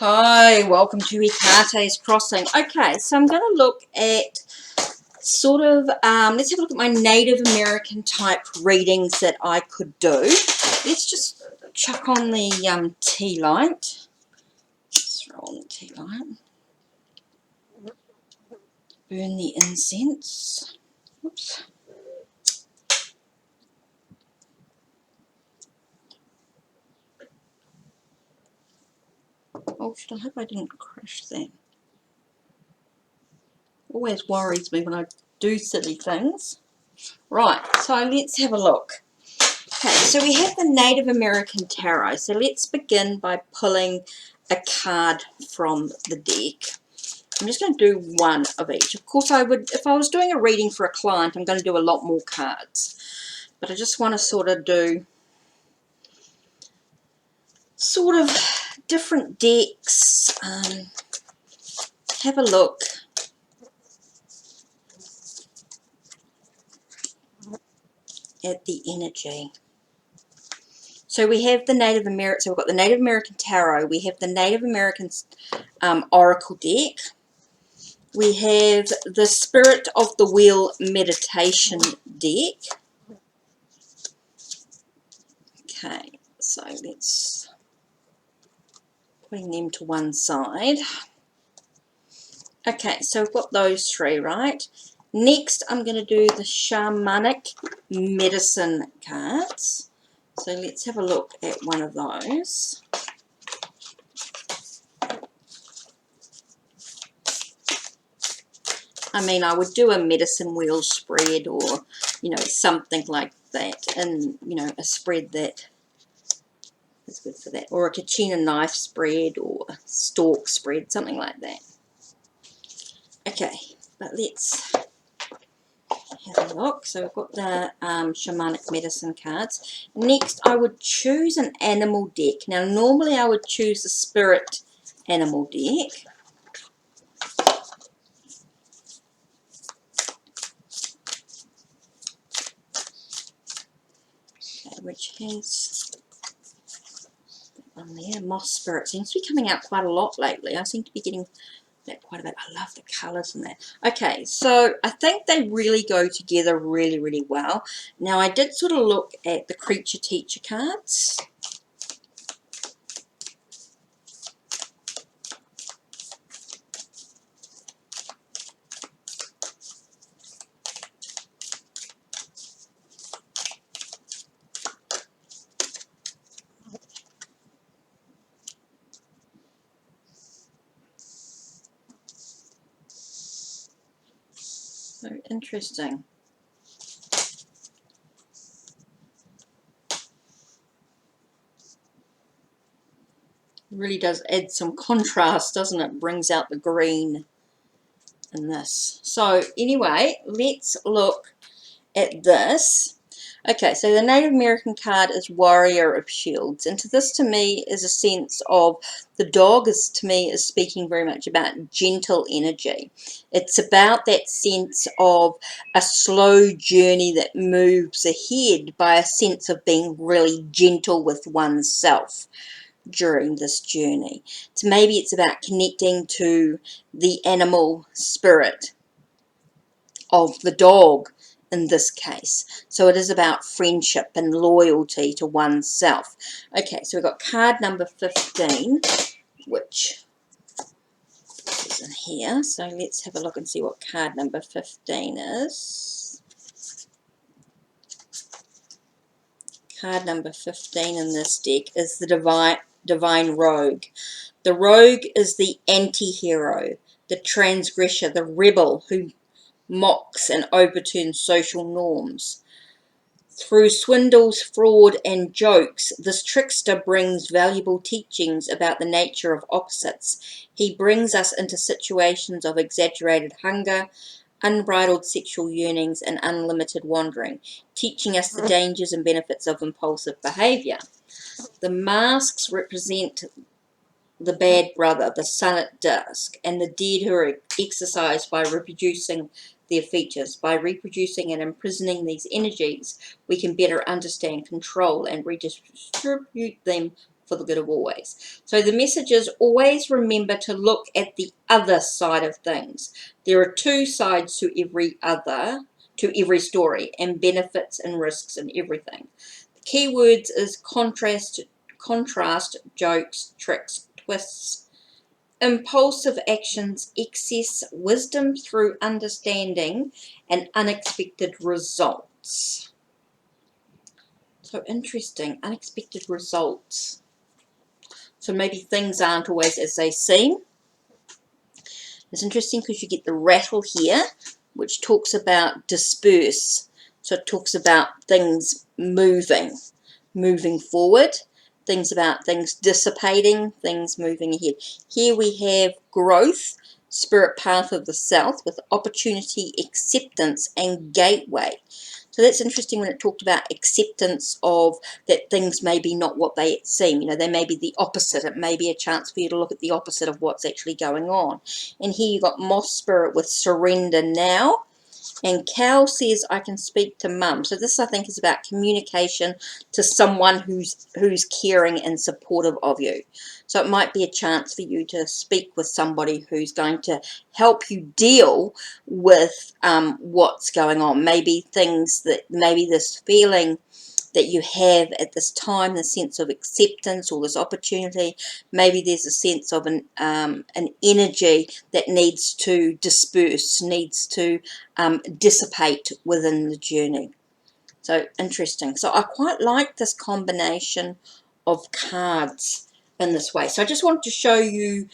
Hi, welcome to HeKate's Crossing. Okay, so I'm going to look at sort of, let's have a look at my Native American type readings that I could do. Let's just chuck on the tea light. Just throw on the tea light. Burn the incense. Oops. Oh, I hope I didn't crush that. Always worries me when I do silly things. Right, so let's have a look. Okay, so we have the Native American Tarot. So let's begin by pulling a card from the deck. I'm just going to do one of each. Of course, I would, if I was doing a reading for a client, I'm going to do a lot more cards. But I just want to sort of do sort of different decks. Have a look at the energy. So we have the Native American, so we've got the Native American Tarot, we have the Native American Oracle deck, we have the Spirit of the Wheel Meditation deck. Okay, so let's putting them to one side. Okay, so we've got those three, right? Next, I'm going to do the Shamanic Medicine cards. So let's have a look at one of those. I mean, I would do a medicine wheel spread or, you know, something like that. And, you know, a spread that is good for that. Or a kachina knife spread or a stalk spread, something like that. Okay, but let's have a look. So we've got the Shamanic Medicine cards. Next, I would choose an animal deck. Now, normally I would choose the Spirit Animal deck. Okay, which has that one there. Moss Spirit seems to be coming out quite a lot lately. I seem to be getting that quite a bit. I love the colours in that. Okay, so I think they really go together really, really well. Now, I did sort of look at the Creature Teacher cards. So interesting. Really does add some contrast, doesn't it? Brings out the green in this. So anyway, let's look at this. Okay, so the Native American card is Warrior of Shields, and this to me is a sense of the dog is to me is speaking very much about gentle energy. It's about that sense of a slow journey that moves ahead by a sense of being really gentle with oneself during this journey. So maybe it's about connecting to the animal spirit of the dog in this case. So it is about friendship and loyalty to oneself. Okay, so we've got card number 15, which is in here. So let's have a look and see what card number 15 is. Card number 15 in this deck is the Divine Rogue. The rogue is the anti-hero, the transgressor, the rebel who mocks and overturns social norms. Through swindles, fraud, and jokes, this trickster brings valuable teachings about the nature of opposites. He brings us into situations of exaggerated hunger, unbridled sexual yearnings, and unlimited wandering, teaching us the dangers and benefits of impulsive behavior. The masks represent the bad brother, the sun at dusk, and the dead who are exercised by reproducing their features. By reproducing and imprisoning these energies, we can better understand, control, and redistribute them for the good of always. So the message is always remember to look at the other side of things. There are two sides to every story, and benefits and risks and everything. The key words is contrast, jokes, tricks, twists, impulsive actions, excess, wisdom through understanding, and unexpected results. So interesting, unexpected results. So maybe things aren't always as they seem. It's interesting because you get the rattle here, which talks about disperse. So it talks about things moving forward, things about things dissipating, things moving ahead. Here we have growth, spirit path of the south with opportunity, acceptance, and gateway. So that's interesting when it talked about acceptance of that things may be not what they seem. You know, they may be the opposite. It may be a chance for you to look at the opposite of what's actually going on. And here you got moss spirit with surrender now. And Cal says, I can speak to mum. So this, I think, is about communication to someone who's caring and supportive of you. So it might be a chance for you to speak with somebody who's going to help you deal with what's going on. Maybe this feeling that you have at this time, the sense of acceptance or this opportunity, maybe there's a sense of an energy that needs to disperse, needs to dissipate within the journey. So interesting. So I quite like this combination of cards in this way. So I just wanted to show you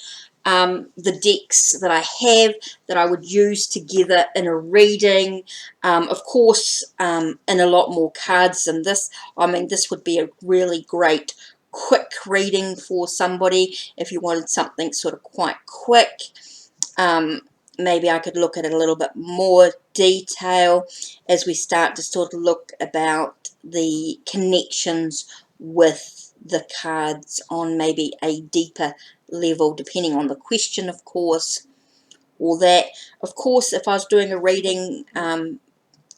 the decks that I have that I would use together in a reading. Of course, in a lot more cards than this. I mean, this would be a really great quick reading for somebody if you wanted something sort of quite quick. Maybe I could look at it a little bit more detail as we start to sort of look about the connections with the cards on maybe a deeper level, depending on the question, of course, or that. Of course, if I was doing a reading,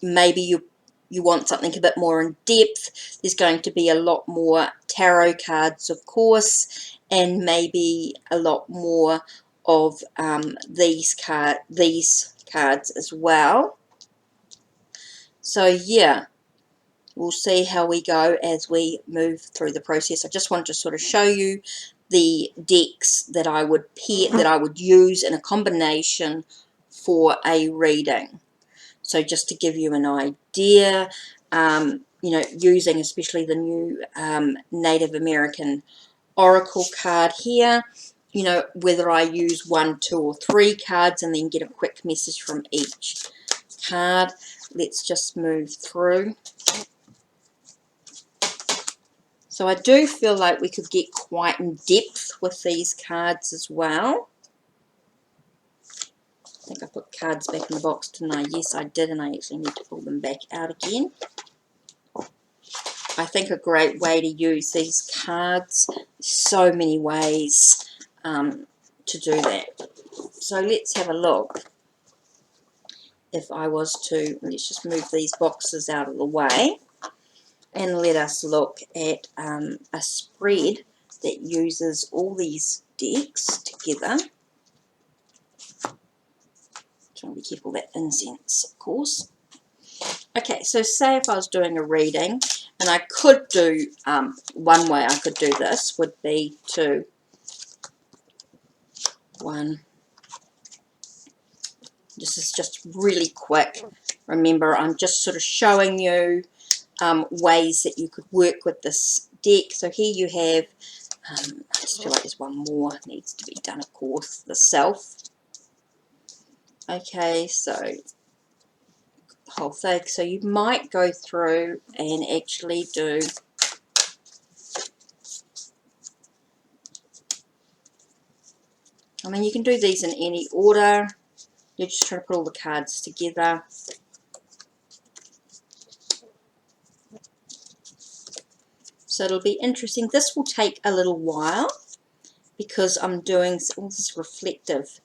maybe you want something a bit more in depth, there's going to be a lot more tarot cards, of course, and maybe a lot more of these cards as well. So yeah, we'll see how we go as we move through the process. I just wanted to sort of show you the decks that I would use in a combination for a reading. So just to give you an idea, you know, using especially the new Native American Oracle card here, you know, whether I use 1, 2, or 3 cards and then get a quick message from each card. Let's just move through. So I do feel like we could get quite in depth with these cards as well. I think I put cards back in the box, didn't I? Yes, I did, and I actually need to pull them back out again. I think a great way to use these cards, so many ways to do that. So let's have a look. If I was to, let's just move these boxes out of the way and let us look at a spread that uses all these decks together. Trying to be careful of that incense, of course. Okay, so say if I was doing a reading, and I could do, one way I could do this would be to, 1, this is just really quick. Remember, I'm just sort of showing you ways that you could work with this deck. So here you have, I just feel like there's one more needs to be done, of course, the self. Okay, so the whole thing. So you might go through and actually do I mean, you can do these in any order. You're just trying to put all the cards together. So it'll be interesting. This will take a little while because I'm doing all this reflective.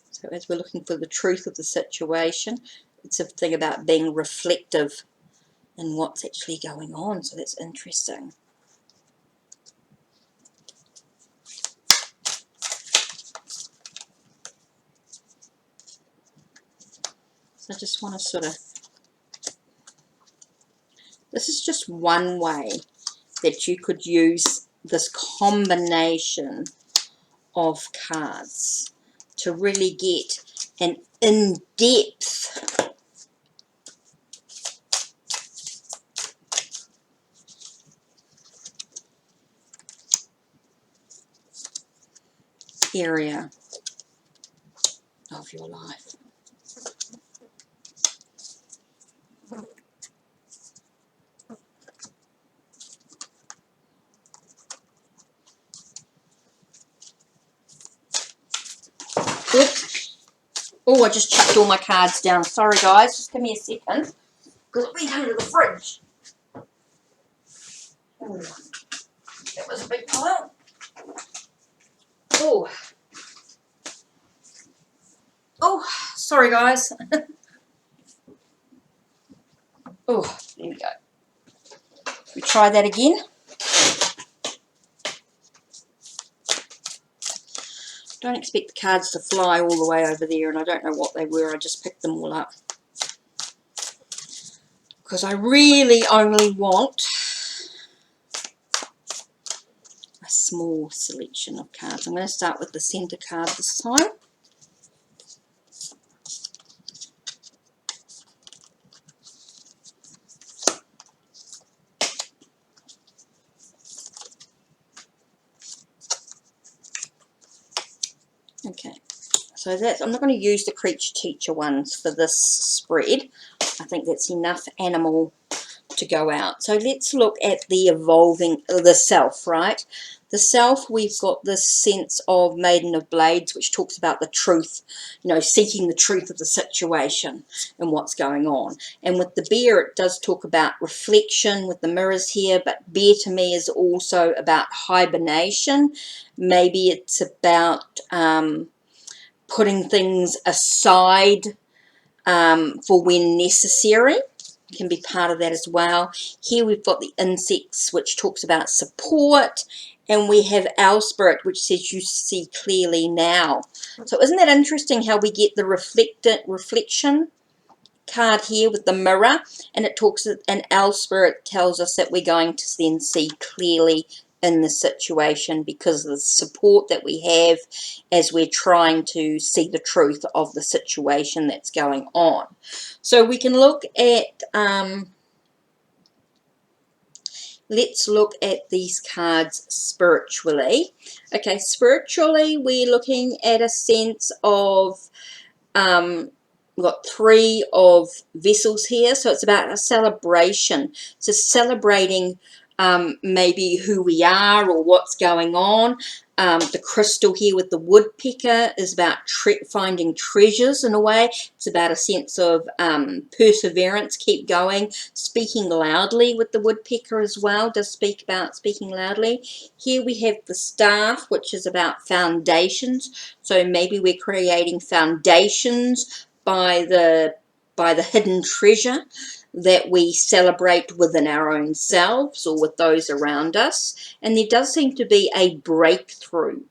So as we're looking for the truth of the situation, it's a thing about being reflective in what's actually going on. So that's interesting. I just want to sort of, this is just one way that you could use this combination of cards to really get an in-depth area of your life. Oops. Oh, I just chucked all my cards down. Sorry, guys. Just give me a second. Because it went under the fridge. Ooh, that was a big pile. Oh. Oh, sorry, guys. Oh, there we go. We try that again. Don't expect the cards to fly all the way over there, and I don't know what they were. I just picked them all up. Because I really only want a small selection of cards. I'm going to start with the center card this time. Okay, so that's, I'm not going to use the Creature Teacher ones for this spread. I think that's enough animal to go out. So let's look at the evolving, the self, right? The self, we've got this sense of Maiden of Blades, which talks about the truth, you know, seeking the truth of the situation and what's going on. And with the Bear, it does talk about reflection with the mirrors here, but Bear to me is also about hibernation. Maybe it's about putting things aside for when necessary. Can be part of that as well. Here we've got the insects, which talks about support, and we have our spirit, which says you see clearly now. So isn't that interesting how we get the reflection card here with the mirror, and it talks, and our spirit tells us that we're going to then see clearly in the situation because of the support that we have as we're trying to see the truth of the situation that's going on. So we can look at, let's look at these cards spiritually. Okay, spiritually we're looking at a sense of, we've got 3 of vessels here, so it's about a celebration. So celebrating maybe who we are or what's going on. The crystal here with the woodpecker is about finding treasures in a way. It's about a sense of perseverance, keep going. Speaking loudly with the woodpecker as well, does speak about speaking loudly. Here we have the staff, which is about foundations. So maybe we're creating foundations by the hidden treasure that we celebrate within our own selves or with those around us. And there does seem to be a breakthrough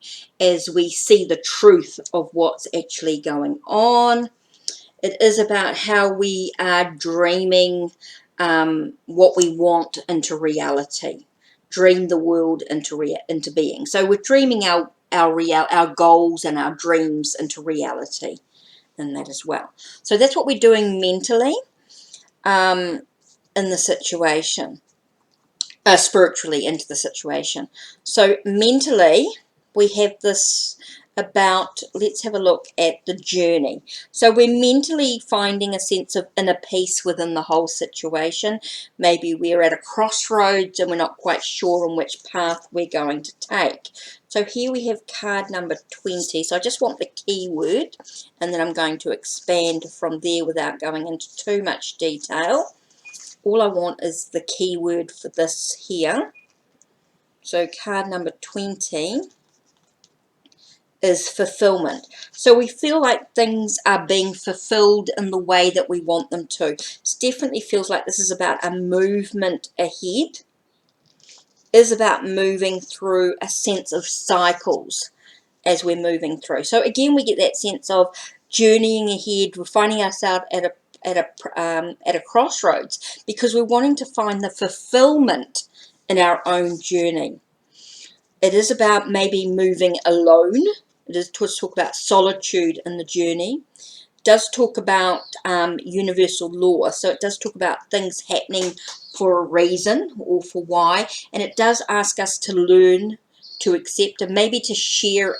as we see the truth of what's actually going on. It is about how we are dreaming what we want into reality. Dream the world into being. So we're dreaming our goals and our dreams into reality in that as well. So that's what we're doing mentally. In the situation, spiritually into the situation. So mentally, we have this about, let's have a look at the journey. So we're mentally finding a sense of inner peace within the whole situation. Maybe we're at a crossroads and we're not quite sure on which path we're going to take. So here we have card number 20. So I just want the keyword, and then I'm going to expand from there without going into too much detail. All I want is the keyword for this here. So card number 20 is fulfillment. So we feel like things are being fulfilled in the way that we want them to. It definitely feels like this is about a movement ahead. It is about moving through a sense of cycles as we're moving through. So again, we get that sense of journeying ahead. We're finding ourselves at a at a crossroads, because we're wanting to find the fulfillment in our own journey. It is about maybe moving alone. It is to talk about solitude in the journey. It does talk about universal law. So it does talk about things happening for a reason or for why. And it does ask us to learn, to accept, and maybe to share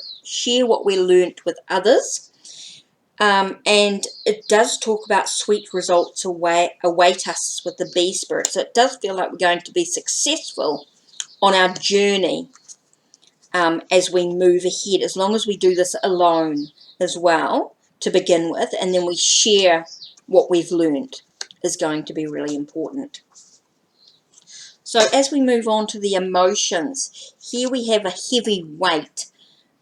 what we learnt with others. And it does talk about sweet results await us with the bee spirit. So it does feel like we're going to be successful on our journey as we move ahead, as long as we do this alone as well to begin with, and then we share what we've learned is going to be really important. So as we move on to the emotions, here we have a heavy weight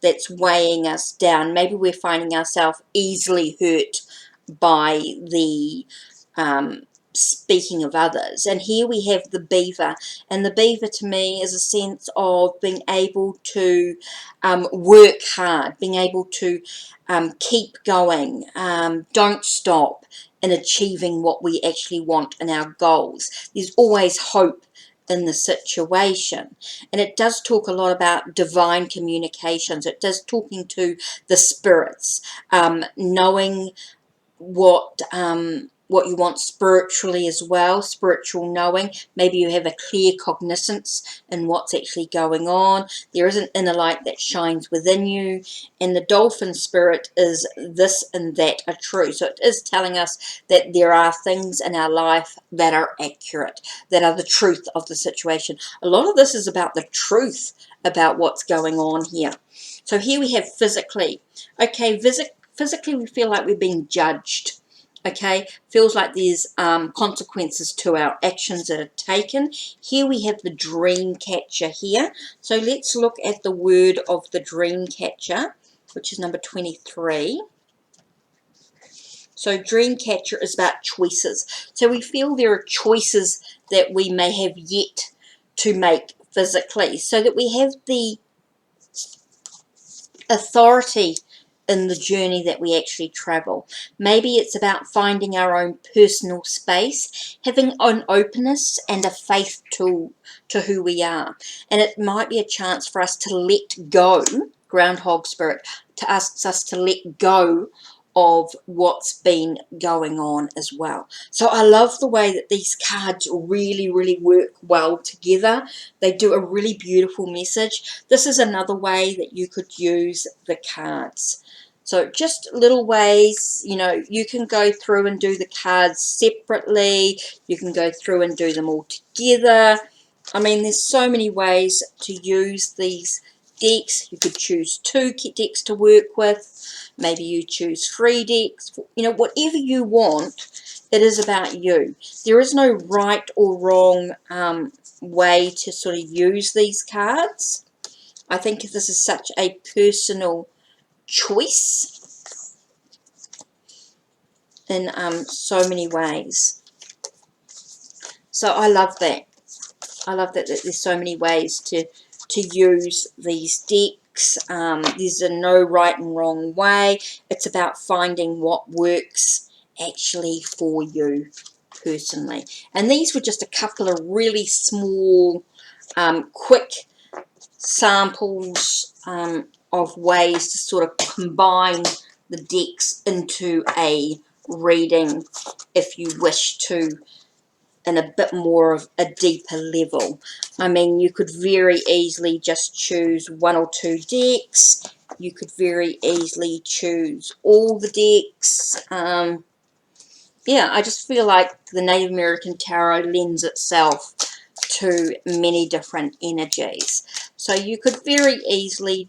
that's weighing us down. Maybe we're finding ourselves easily hurt by the speaking of others. And here we have the beaver, and the beaver to me is a sense of being able to work hard, being able to keep going, don't stop in achieving what we actually want in our goals. There's always hope in the situation. And it does talk a lot about divine communications. It does talking to the spirits, knowing what you want spiritually as well, spiritual knowing. Maybe you have a clear cognizance in what's actually going on. There is an inner light that shines within you, and the dolphin spirit is this and that are true. So it is telling us that there are things in our life that are accurate, that are the truth of the situation. A lot of this is about the truth about what's going on here. So here we have physically. Okay, physically we feel like we're being judged. Okay, feels like there's consequences to our actions that are taken. Here we have the dream catcher here. So let's look at the word of the dream catcher, which is number 23. So dream catcher is about choices. So we feel there are choices that we may have yet to make physically, so that we have the authority in the journey that we actually travel. Maybe it's about finding our own personal space, having an openness and a faith to who we are. And it might be a chance for us to let go, groundhog spirit, to ask us to let go of what's been going on as well. So I love the way that these cards really, really work well together. They do a really beautiful message. This is another way that you could use the cards. So just little ways, you know, you can go through and do the cards separately. You can go through and do them all together. I mean, there's so many ways to use these decks. You could choose 2 decks to work with. Maybe you choose 3 decks. You know, whatever you want, it is about you. There is no right or wrong way to sort of use these cards. I think this is such a personal choice in so many ways. So I love that. I love that there's so many ways to use these decks. There's a no right and wrong way. It's about finding what works actually for you personally. And these were just a couple of really small, quick samples of ways to sort of combine the decks into a reading if you wish to, in a bit more of a deeper level. I mean, you could very easily just choose 1 or 2 decks. You could very easily choose all the decks. Yeah, I just feel like the Native American Tarot lends itself to many different energies. So you could very easily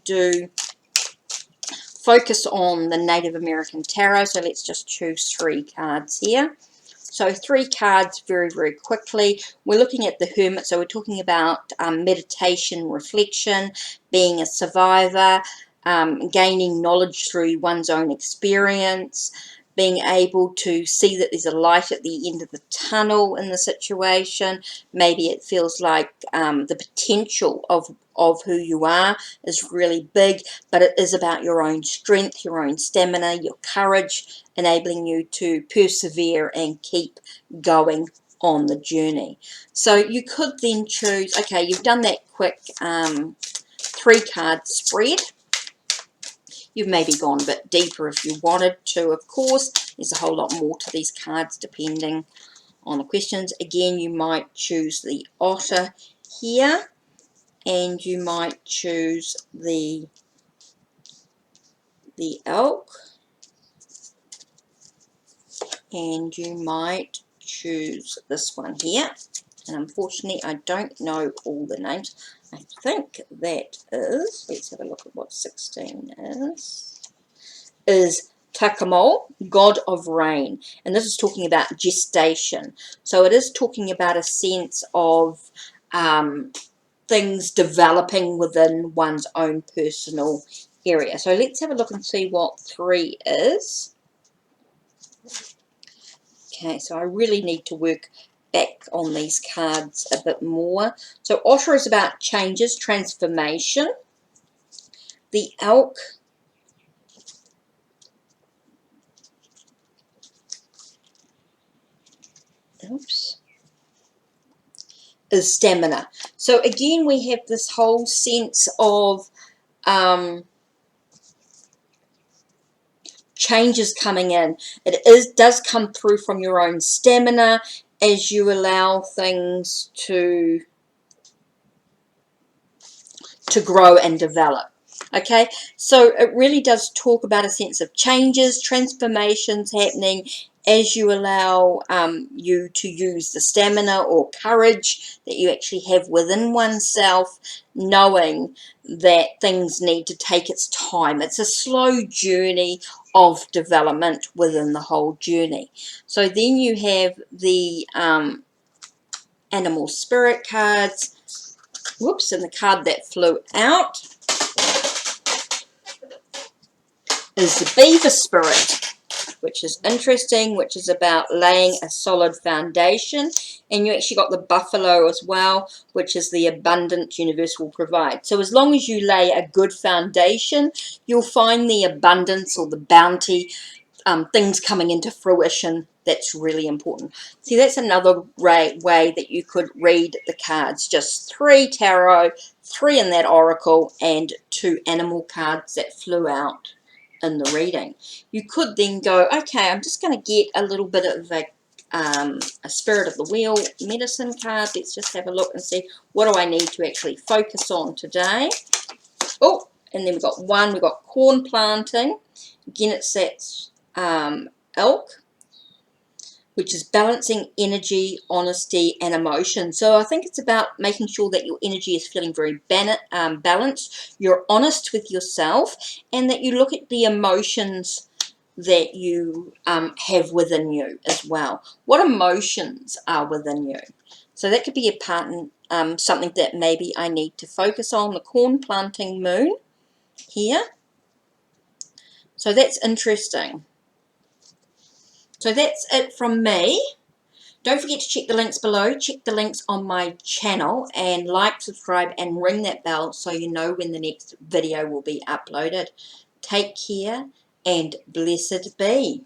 focus on the Native American Tarot. So let's just choose 3 cards here. So 3 cards very, very quickly. We're looking at the Hermit. So we're talking about meditation, reflection, being a survivor, gaining knowledge through one's own experience, being able to see that there's a light at the end of the tunnel in the situation. Maybe it feels like the potential of who you are is really big, but it is about your own strength, your own stamina, your courage, enabling you to persevere and keep going on the journey. So you could then choose, okay, you've done that quick 3-card spread. You've maybe gone a bit deeper if you wanted to, of course. There's a whole lot more to these cards depending on the questions. Again, you might choose the otter here, and you might choose the elk, and you might choose this one here. And unfortunately, I don't know all the names. I think that is, let's have a look at what 16 is Takamol, god of rain. And this is talking about gestation. So it is talking about a sense of things developing within one's own personal area. So let's have a look and see what 3 is. Okay, so I really need to work back on these cards a bit more. So otter is about changes, transformation. The elk is stamina. So again, we have this whole sense of changes coming in. It does come through from your own stamina as you allow things to grow and develop. Okay, so it really does talk about a sense of changes, transformations happening as you allow you to use the stamina or courage that you actually have within oneself, knowing that things need to take its time. It's a slow journey of development within the whole journey. So then you have the animal spirit cards. Whoops, and the card that flew out is the beaver spirit, which is interesting, which is about laying a solid foundation. And you actually got the buffalo as well, which is the abundant universe will provide. So as long as you lay a good foundation, you'll find the abundance or the bounty, things coming into fruition. That's really important. See, that's another way that you could read the cards. Just 3 tarot, 3 in that oracle, and 2 animal cards that flew out in the reading. You could then go, okay, I'm just going to get a little bit of a spirit of the wheel medicine card. Let's just have a look and see, what do I need to actually focus on today? Oh, and then we've got we've got corn planting. Again, it's that elk, which is balancing energy, honesty, and emotion. So I think it's about making sure that your energy is feeling very balanced, you're honest with yourself, and that you look at the emotions that you have within you as well. What emotions are within you? So that could be a part something that maybe I need to focus on. The corn planting moon here. So that's interesting. So that's it from me. Don't forget to check the links below. Check the links on my channel and like, subscribe, and ring that bell so you know when the next video will be uploaded. Take care and blessed be.